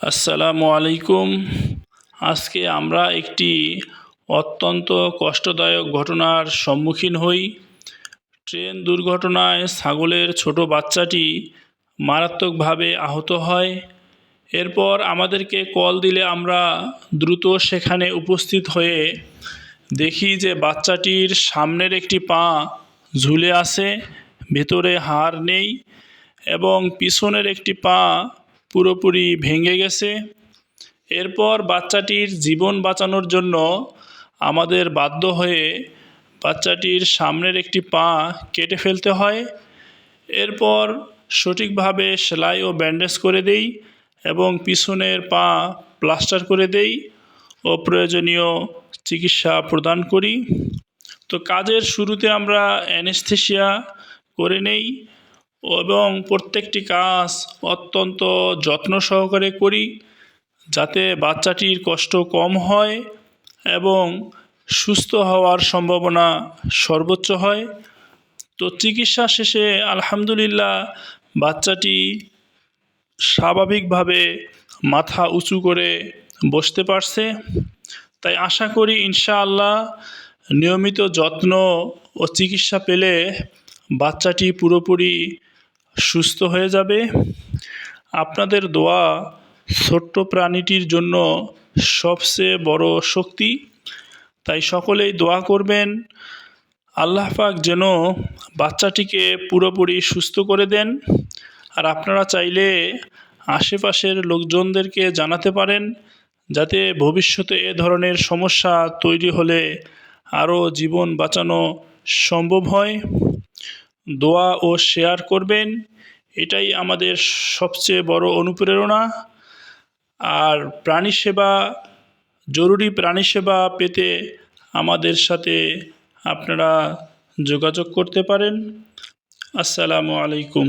আসসালামু আলাইকুম। আজকে আমরা একটি অত্যন্ত কষ্টদায়ক ঘটনার সম্মুখীন হই। ট্রেন দুর্ঘটনায় ছাগলের ছোট বাচ্চাটি মারাত্মকভাবে আহত হয়। এরপর আমাদেরকে কল দিলে আমরা দ্রুত সেখানে উপস্থিত হয়ে দেখি যে বাচ্চাটির সামনের একটি পা ঝুলে আছে, ভেতরে হাড় নেই, এবং পিছনের একটি পা পুরোপুরি ভেঙে গেছে। এরপর বাচ্চাটির জীবন বাঁচানোর জন্য আমাদের বাধ্য হয়ে বাচ্চাটির সামনের একটি পা কেটে ফেলতে হয়। এরপর সঠিকভাবে সেলাই ও ব্যান্ডেজ করে দেই এবং পিছনের পা প্লাস্টার করে দেই ও প্রয়োজনীয় চিকিৎসা প্রদান করি। তো কাজের শুরুতে আমরা অ্যানেস্থেসিয়া করে নেই এবং প্রত্যেকটি কাজ অত্যন্ত যত্ন সহকারে করি, যাতে বাচ্চাটির কষ্ট কম হয় এবং সুস্থ হওয়ার সম্ভাবনা সর্বোচ্চ হয়। তো চিকিৎসা শেষে আলহামদুলিল্লাহ বাচ্চাটি স্বাভাবিকভাবে মাথা উঁচু করে বসতে পারছে। তাই আশা করি ইনশাআল্লাহ নিয়মিত যত্ন ও চিকিৎসা পেলে বাচ্চাটি পুরোপুরি সুস্থ হয়ে যাবে। আপনাদের দোয়া ছোট্ট প্রাণীটির জন্য সবচেয়ে বড় শক্তি। তাই সকলেই দোয়া করবেন আল্লাহ পাক যেন বাচ্চাটিকে পুরোপুরি সুস্থ করে দেন। আর আপনারা চাইলে আশেপাশের লোকজনদেরকে জানাতে পারেন, যাতে ভবিষ্যতে এ ধরনের সমস্যা তৈরি হলে আরও জীবন বাঁচানো সম্ভব হয়। দোয়া ও শেয়ার করবেন, এটাই আমাদের সবচেয়ে বড় অনুপ্রেরণা। আর জরুরি প্রাণী সেবা পেতে আমাদের সাথে আপনারা যোগাযোগ করতে পারেন। আসসালামু আলাইকুম।